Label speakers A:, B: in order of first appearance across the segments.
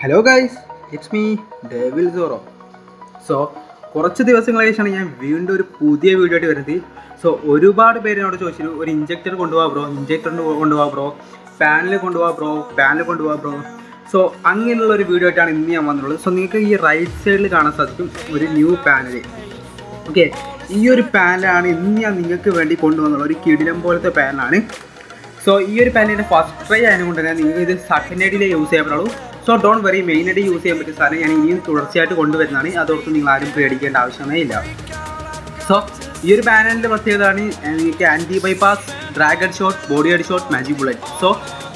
A: Hello guys, it's me devil Zoro. So കുറച്ച് ദിവസങ്ങളായി ശേഷമാണ് ഞാൻ വീണ്ടും ഒരു പുതിയ വീഡിയോ ആയിട്ട് വരുന്നത്. സോ ഒരുപാട് പേര് എന്നോട് ചോദിച്ചിരുന്നു, ഒരു ഇഞ്ചക്ടർ കൊണ്ടുപോകാം ബ്രോ, ഇഞ്ചക്ടറിന് കൊണ്ടുപോകാം ബ്രോ, പാനൽ കൊണ്ടുപോകാം ബ്രോ. സോ അങ്ങനെയുള്ള ഒരു വീഡിയോ ആയിട്ടാണ് ഇന്ന് ഞാൻ വന്നിട്ടുള്ളത്. സോ നിങ്ങൾക്ക് ഈ റൈറ്റ് സൈഡിൽ കാണാൻ സാധിക്കും ഒരു ന്യൂ പാനൽ. ഓക്കെ, ഈ ഒരു പാനലാണ് ഇന്ന് ഞാൻ നിങ്ങൾക്ക് വേണ്ടി കൊണ്ടുവന്നുള്ള ഒരു കിടിലം പോലത്തെ പാനലാണ്. സോ ഈ ഒരു പാനലിൻ്റെ ഫസ്റ്റ് ട്രൈ ആയതുകൊണ്ട് തന്നെ നിങ്ങൾക്ക് ഇത് സെക്കൻഡ് ഐഡിയിലേ യൂസ് ചെയ്യാൻ പറ്റുള്ളൂ. സോ ഡോണ്ട് വെറി, മെയിനായിട്ട് യൂസ് ചെയ്യാൻ പറ്റിയ സാധനം ഞാൻ ഇനിയും തുടർച്ചയായിട്ട് കൊണ്ടുവരുന്നതാണ്. അതോർത്ത് നിങ്ങൾ ആരും പേടിക്കേണ്ട ആവശ്യമേ ഇല്ല. സോ ഈ ഒരു പാനലിൻ്റെ പ്രത്യേകതയാണ് നിങ്ങൾക്ക് anti bypass, drag head shot, body head shot, magic bullet. So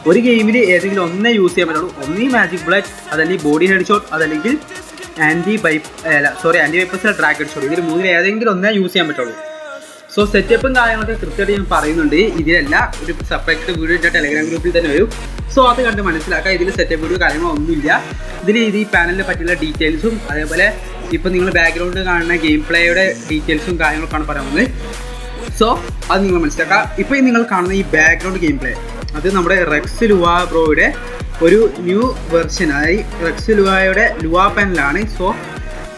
A: ഒരു ഗെയിമിൽ ഏതെങ്കിലും ഒന്നേ യൂസ് ചെയ്യാൻ പറ്റുള്ളൂ. ഒന്നീ മാജിക് ബുള്ളറ്റ്, അതല്ലെങ്കിൽ ബോഡി ഹെഡ് ഷോട്ട്, അതല്ലെങ്കിൽ anti bypass drag head shot. ഇതിൽ മൂന്നിൽ ഏതെങ്കിലും ഒന്നേ യൂസ് ചെയ്യാൻ പറ്റുള്ളൂ. സോ സെറ്റപ്പും കാര്യങ്ങളൊക്കെ കൃത്യമായിട്ട് ഞാൻ പറയുന്നുണ്ട്. ഇതിലല്ല, ഒരു സെപ്പറേറ്റ് വീഡിയോ ഇട്ട ടെലഗ്രാം ഗ്രൂപ്പിൽ തന്നെ വരും. സോ അത് കണ്ട് മനസ്സിലാക്കാം. ഇതിൽ സെറ്റപ്പ് വീഡിയോ കാര്യങ്ങളൊന്നുമില്ല. ഇതിൽ ഈ പാനലിനെ പറ്റിയുള്ള ഡീറ്റെയിൽസും അതേപോലെ ഇപ്പോൾ നിങ്ങൾ ബാക്ക്ഗ്രൗണ്ടിൽ കാണുന്ന ഗെയിം പ്ലേയുടെ ഡീറ്റെയിൽസും കാര്യങ്ങളൊക്കെയാണ് പറയുന്നത്. സോ അത് നിങ്ങൾ മനസ്സിലാക്കുക. ഇപ്പോൾ നിങ്ങൾ കാണുന്ന ഈ ബാക്ക്ഗ്രൗണ്ട് ഗെയിം പ്ലേ അത് നമ്മുടെ റെക്സ് ലുവാ ബ്രോയുടെ ഒരു ന്യൂ വെർഷൻ, അതായത് റെക്സ് ലുവായുടെ ലുവാ പാനലാണ്. സോ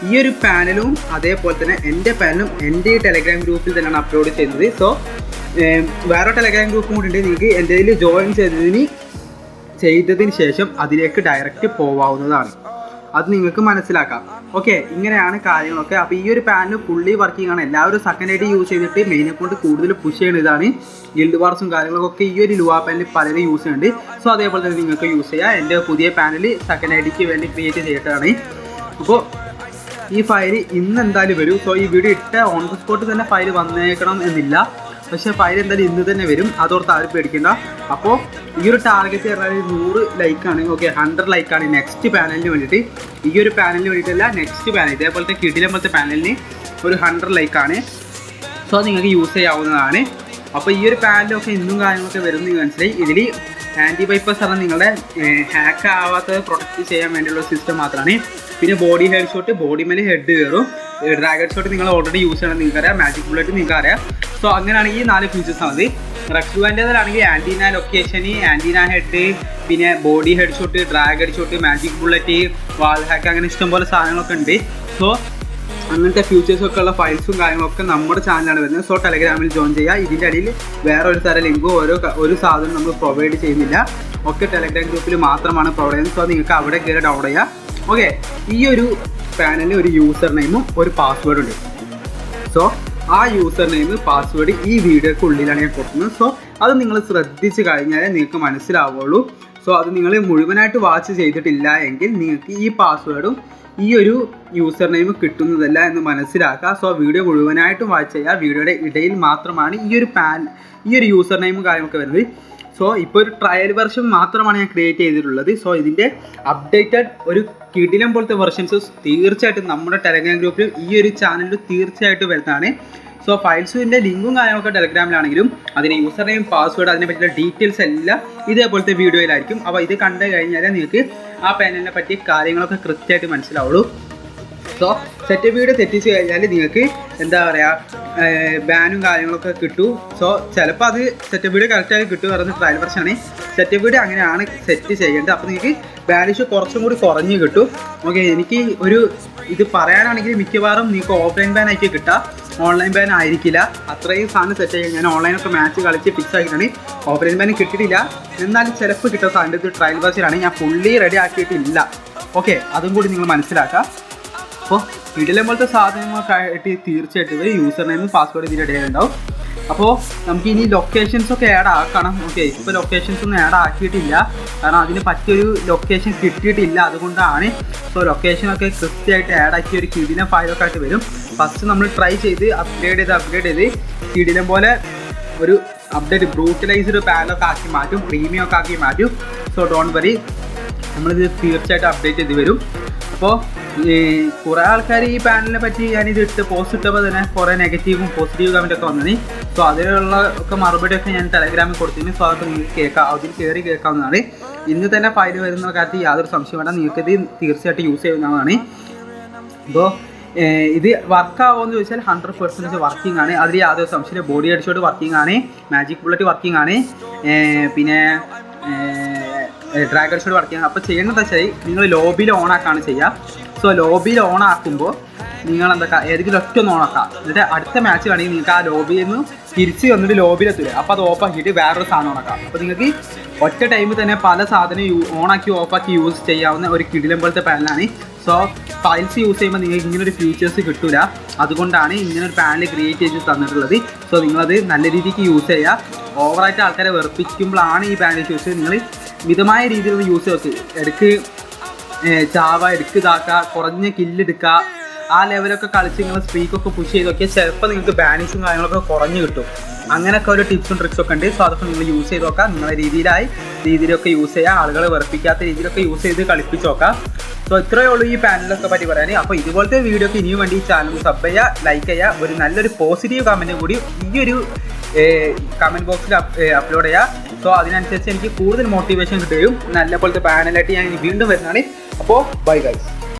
A: ഈ ഒരു പാനലും അതേപോലെ തന്നെ എൻ്റെ പാനലും എൻ്റെ ടെലഗ്രാം ഗ്രൂപ്പിൽ തന്നെയാണ് അപ്ലോഡ് ചെയ്യുന്നത്. സോ വേറെ ടെലഗ്രാം ഗ്രൂപ്പും കൂടി ഉണ്ട്. നിങ്ങൾക്ക് എൻ്റെ ഇതിൽ ജോയിൻ ചെയ്തതിന് ശേഷം അതിലേക്ക് ഡയറക്റ്റ് പോവാവുന്നതാണ്. അത് നിങ്ങൾക്ക് മനസ്സിലാക്കാം. ഓക്കെ, ഇങ്ങനെയാണ് കാര്യങ്ങളൊക്കെ. അപ്പോൾ ഈ ഒരു പാനൽ ഫുള്ളി വർക്കിംഗ് ആണ്. എല്ലാവരും സെക്കൻഡ് ഐഡി യൂസ് ചെയ്തിട്ട് മെയിൻ അക്കൗണ്ട് കൂടുതൽ പുഷ് ചെയ്യുന്ന ഇതാണ്. ഗിൽഡ് വാർസും കാര്യങ്ങളൊക്കെ ഈ ഒരു ലുവാ പാനൽ പലരും യൂസ് ചെയ്യുന്നുണ്ട്. സോ അതേപോലെ തന്നെ നിങ്ങൾക്ക് യൂസ് ചെയ്യാം. എൻ്റെ പുതിയ പാനൽ സെക്കൻഡ് ഐഡിക്ക് വേണ്ടി ക്രിയേറ്റ് ചെയ്തിട്ടാണ്. അപ്പോൾ ഈ ഫയൽ ഇന്ന് എന്തായാലും വരും. സോ ഈ വീഡിയോ ഇട്ട ഓൺ ദ സ്പോട്ട് തന്നെ ഫയൽ വന്നേക്കണം എന്നില്ല, പക്ഷേ ഫയൽ എന്തായാലും ഇന്ന് തന്നെ വരും. അതോർത്ത് ആരും പേടിക്കേണ്ട. അപ്പോൾ ഈ ഒരു ടാർഗറ്റ് പറഞ്ഞാൽ 100 ലൈക്കാണ്. ഓക്കെ, 100 ലൈക്കാണ് നെക്സ്റ്റ് പാനലിന് വേണ്ടിയിട്ട്. ഈ ഒരു പാനലിന് വേണ്ടിയിട്ടല്ല, നെക്സ്റ്റ് പാനൽ ഇതേപോലത്തെ കിടിലം പോലത്തെ പാനലിന് ഒരു 100 ലൈക്കാണ്. സോ നിങ്ങൾക്ക് യൂസ് ചെയ്യാവുന്നതാണ്. അപ്പോൾ ഈ ഒരു പാനലൊക്കെ ഇന്നും കാര്യങ്ങളൊക്കെ വരുന്നത് മനസ്സിലായി. ഇതിൽ ആൻറ്റി ബൈപ്പാസ് പറഞ്ഞാൽ നിങ്ങളുടെ ഹാക്ക് ആവാത്തത് പ്രൊട്ടക്റ്റ് ചെയ്യാൻ വേണ്ടിയുള്ള സിസ്റ്റം മാത്രമാണ്. പിന്നെ ബോഡി ഹെഡ് ഷോട്ട്, ബോഡി മേലെ ഹെഡ് കയറും. ഡ്രാഗ് ഹെഡ് ഷോട്ട് നിങ്ങൾ ഓൾറെഡി യൂസ് ചെയ്യണം, നിങ്ങൾക്കറിയാം. മാജിക് ബുള്ളറ്റ് നിങ്ങൾക്കറിയാം. സോ അങ്ങനെയാണെങ്കിൽ ഈ 4 ഫീച്ചേഴ്സ് മതി. റെക്സ് ലുവാൻ്റേതാണെങ്കിൽ ആൻറ്റീന ലൊക്കേഷന്, ആൻറ്റീന ഹെഡ്, പിന്നെ body head shot, drag head shot, magic bullet, wall hack, അങ്ങനെ ഇഷ്ടംപോലെ സാധനങ്ങളൊക്കെ ഉണ്ട്. സോ അങ്ങനത്തെ ഫീച്ചേഴ്സൊക്കെ ഉള്ള ഫയൽസും കാര്യങ്ങളൊക്കെ നമ്മുടെ ചാനലാണ് വരുന്നത്. സോ ടെലഗ്രാമിൽ ജോയിൻ ചെയ്യുക. ഇതിൻ്റെ അടിയിൽ വേറെ ഒരു തരം ലിങ്കോ ഒരു സാധനം നമ്മൾ പ്രൊവൈഡ് ചെയ്യുന്നില്ല. ഒക്കെ ടെലഗ്രാം ഗ്രൂപ്പിൽ മാത്രമാണ് പ്രൊവൈഡ് ചെയ്യുന്നത്. സോ നിങ്ങൾക്ക് അവിടെ കയറി ഡൗൺലോഡ് ചെയ്യാം. ഓക്കെ, ഈ ഒരു പാനലിന് ഒരു യൂസർ നെയിമും ഒരു പാസ്വേഡും ഉണ്ട്. സോ ആ യൂസർ നെയിം, പാസ്വേഡ് ഈ വീഡിയോക്ക് ഉള്ളിലാണ് ഞാൻ കൊടുക്കുന്നത്. സോ അത് നിങ്ങൾ ശ്രദ്ധിച്ച് കഴിഞ്ഞാലേ നിങ്ങൾക്ക് മനസ്സിലാവുള്ളൂ. സോ അത് നിങ്ങൾ മുഴുവനായിട്ട് വാച്ച് ചെയ്തിട്ടില്ല എങ്കിൽ നിങ്ങൾക്ക് ഈ പാസ്വേഡും ഈ ഒരു യൂസർ നെയിം കിട്ടുന്നതല്ല എന്ന് മനസ്സിലാക്കുക. സോ വീഡിയോ മുഴുവനായിട്ടും വാച്ച് ചെയ്യുക. വീഡിയോയുടെ ഇടയിൽ മാത്രമാണ് ഈ ഒരു യൂസർ നെയിമും കാര്യങ്ങളൊക്കെ വരുന്നത്. സോ ഇപ്പോൾ ഒരു ട്രയൽ വെർഷൻ മാത്രമാണ് ഞാൻ ക്രിയേറ്റ് ചെയ്തിട്ടുള്ളത്. സോ ഇതിൻ്റെ അപ്ഡേറ്റഡ് ഒരു കിടിലം പോലത്തെ വെർഷൻസ് തീർച്ചയായിട്ടും നമ്മുടെ ടെലഗ്രാം ഗ്രൂപ്പിലും ഈ ഒരു ചാനലിൽ തീർച്ചയായിട്ടും വരുന്നതാണ്. സോ ഫയൽസിൻ്റെ ലിങ്കും കാര്യങ്ങളൊക്കെ ടെലഗ്രാമിലാണെങ്കിലും അതിൻ്റെ യൂസർ നെയിം, പാസ്വേഡ്, അതിനെ പറ്റിയുള്ള ഡീറ്റെയിൽസ് എല്ലാം ഇതേപോലത്തെ വീഡിയോയിലായിരിക്കും. അപ്പോൾ ഇത് കണ്ടു കഴിഞ്ഞാൽ നിങ്ങൾക്ക് ആ പാനലിനെ പറ്റി കാര്യങ്ങളൊക്കെ കൃത്യമായിട്ട് മനസ്സിലാവുള്ളൂ. സോ സെറ്റ് വീഡിയോ തെറ്റിച്ച് കഴിഞ്ഞാൽ നിങ്ങൾക്ക് എന്താ പറയുക, ബാനും കാര്യങ്ങളൊക്കെ കിട്ടും. സോ ചിലപ്പോൾ അത് സെറ്റ് വീഡിയോ കറക്റ്റായി കിട്ടും. പറയുന്നത് ട്രയൽ വെർഷനാണ്. സെറ്റ് വീഡിയോ അങ്ങനെയാണ് സെറ്റ് ചെയ്യേണ്ടത്. അപ്പോൾ നിങ്ങൾക്ക് ബാനിഷ് കുറച്ചും കൂടി കുറഞ്ഞ് കിട്ടും. ഓക്കെ, എനിക്ക് ഇത് പറയാനാണെങ്കിൽ മിക്കവാറും നിങ്ങൾക്ക് ഓഫ്ലൈൻ ബാൻ ആക്കി കിട്ടുക, ഓൺലൈൻ ബാൻ ആയിരിക്കില്ല. അത്രയും സാധനം സെറ്റ് ചെയ്യാൻ ഞാൻ ഓൺലൈനൊക്കെ മാച്ച് കളിച്ച് ഫിക്സ് ആക്കിയിട്ടാണ്. ഓഫ്ലൈൻ ബാൻ കിട്ടിയിട്ടില്ല, എന്നാലും ചിലപ്പോൾ കിട്ടുന്ന സാധനം ഇത് ട്രയൽ വെർഷനാണ്. ഞാൻ ഫുള്ളി റെഡി ആക്കിയിട്ടില്ല. ഓക്കെ, അതും കൂടി നിങ്ങൾ മനസ്സിലാക്കുക. അപ്പോൾ കിടിലം പോലത്തെ സാധനങ്ങളൊക്കെ ആയിട്ട് തീർച്ചയായിട്ടും ഇവർ യൂസർ നെയിമും പാസ്വേഡ് ഇതിൻ്റെ ഇടയിൽ ഉണ്ടാവും. അപ്പോൾ നമുക്ക് ഇനി ലൊക്കേഷൻസൊക്കെ ആഡ് ആക്കണം. ഓക്കെ, ഇപ്പോൾ ലൊക്കേഷൻസ് ഒന്നും ആഡ് ആക്കിയിട്ടില്ല, കാരണം അതിന് പറ്റിയൊരു ലൊക്കേഷൻ കിട്ടിയിട്ടില്ല. അതുകൊണ്ടാണ്. സോ ലൊക്കേഷനൊക്കെ കൃത്യമായിട്ട് ആഡ് ആക്കി ഒരു കിടിലം ഫയലൊക്കെ ആയിട്ട് വരും. ഫസ്റ്റ് നമ്മൾ ട്രൈ ചെയ്ത് അപ്ഗ്രേഡ് ചെയ്ത് കിടിലം പോലെ ഒരു അപ്ഡേറ്റ് ബ്രൂട്ടലൈസ്ഡ് പാനലൊക്കെ ആക്കി മാറ്റും, പ്രീമിയം ഒക്കെ ആക്കി മാറ്റും. സോ ഡോണ്ട് വറി, നമ്മളിത് തീർച്ചയായിട്ടും അപ്ഡേറ്റ് ചെയ്ത് വരും. അപ്പോൾ കുറേ ആൾക്കാർ ഈ പാനലിനെ പറ്റി ഞാനിത് പോസ്റ്റ് ഇട്ടപ്പോൾ തന്നെ കുറേ നെഗറ്റീവും പോസിറ്റീവ് കമൻറ്റൊക്കെ വന്നത്. സോ അതിലുള്ള ഒക്കെ മറുപടിയൊക്കെ ഞാൻ ടെലഗ്രാമിൽ കൊടുത്തിരുന്നു. സോ അതൊക്കെ നിങ്ങൾക്ക് കേൾക്കാം, അതിൽ കയറി കേൾക്കാവുന്നതാണ്. ഇന്ന് തന്നെ ഫയൽ വരുന്ന കാര്യത്തിൽ യാതൊരു സംശയം വേണ്ട, നിങ്ങൾക്കിത് തീർച്ചയായിട്ടും യൂസ് ചെയ്യുന്നതാണ്. അപ്പോൾ ഇത് വർക്കാവുമെന്ന് ചോദിച്ചാൽ 100% വർക്കിംഗ് ആണ്. അതിൽ യാതൊരു സംശയം. ബോഡി ഹെഡ് ഷോട്ട് വർക്കിംഗ് ആണ്, മാജിക് ബുള്ളറ്റ് വർക്കിംഗ് ആണ്, പിന്നെ ഡ്രാഗൺ ഷോട്ട് വർക്ക് ചെയ്യാം. അപ്പോൾ ചെയ്യേണ്ടത് വെച്ചാൽ നിങ്ങൾ ലോബിയിൽ ഓൺ ആക്കാണ് ചെയ്യുക. സോ ലോബിയിൽ ഓൺ ആക്കുമ്പോൾ നിങ്ങൾ എന്താ ഏതെങ്കിലും ഒറ്റ ഒന്ന് ഓണാക്കാം. എന്നിട്ട് അടുത്ത മാച്ച് വേണമെങ്കിൽ നിങ്ങൾക്ക് ആ ലോബിയിൽ നിന്ന് തിരിച്ച് വന്നിട്ട് ലോബിയിലെത്തില്ല. അപ്പോൾ അത് ഓഫാക്കിയിട്ട് വേറൊരു സാധനം ഓണാക്കാം. അപ്പോൾ നിങ്ങൾക്ക് ഒറ്റ ടൈമിൽ തന്നെ പല സാധനം ഓണാക്കി ഓഫാക്കി യൂസ് ചെയ്യാവുന്ന ഒരു കിടിലം പോലത്തെ പാനലാണ്. സോ ഫയൽസ് യൂസ് ചെയ്യുമ്പോൾ നിങ്ങൾക്ക് ഇങ്ങനൊരു ഫീച്ചേഴ്സ് കിട്ടില്ല. അതുകൊണ്ടാണ് ഇങ്ങനൊരു പാനൽ ക്രിയേറ്റ് ചെയ്ത് തന്നിട്ടുള്ളത്. സോ നിങ്ങളത് നല്ല രീതിക്ക് യൂസ് ചെയ്യുക. ഓവറായിട്ട് ആൾക്കാരെ വെറുപ്പിക്കുമ്പോഴാണ് ഈ പാനൽ യൂസ് ചെയ്യുക. നിങ്ങൾ മിതമായ രീതിയിലുള്ള യൂസ് വെച്ച് എടുക്ക് ചാവ എടുക്ക് ഇതാക്കുക, കുറഞ്ഞ കില്ലെടുക്കുക, ആ ലെവലൊക്കെ കളിച്ച് നിങ്ങൾ സ്പീക്കൊക്കെ പുഷ് ചെയ്ത് നോക്കിയാൽ ചിലപ്പോൾ നിങ്ങൾക്ക് ബാനിഷും കാര്യങ്ങളൊക്കെ കുറഞ്ഞ് കിട്ടും. അങ്ങനെയൊക്കെ ഒരു ടിപ്സും ട്രിക്സൊക്കെ ഉണ്ട്. സോ അതൊക്കെ നിങ്ങൾ യൂസ് ചെയ്ത് നോക്കാം. നിങ്ങളുടെ രീതിയിലൊക്കെ യൂസ് ചെയ്യുക. ആളുകളെ വെറുപ്പിക്കാത്ത രീതിയിലൊക്കെ യൂസ് ചെയ്ത് കളിപ്പിച്ച് നോക്കാം. സോ ഇത്രയേ ഉള്ളൂ ഈ പാനലൊക്കെ പറ്റി പറയാൻ. അപ്പോൾ ഇതുപോലത്തെ വീഡിയോക്ക് ഇനിയും വേണ്ടി ഈ ചാനൽ സബ് ചെയ്യുക, ലൈക്ക് ചെയ്യുക, ഒരു നല്ലൊരു പോസിറ്റീവ് കമൻറ്റും കൂടി ഈ ഒരു കമൻറ്റ് ബോക്സിൽ അപ്ലോഡ് ചെയ്യുക. സോ അതിനനുസരിച്ച് എനിക്ക് കൂടുതൽ മോട്ടിവേഷൻ കിട്ടുകയും നല്ല പോലത്തെ പാനലായിട്ട് ഞാൻ വീണ്ടും വരുന്നതാണ്. അപ്പോൾ ബൈ ഗൈസ്.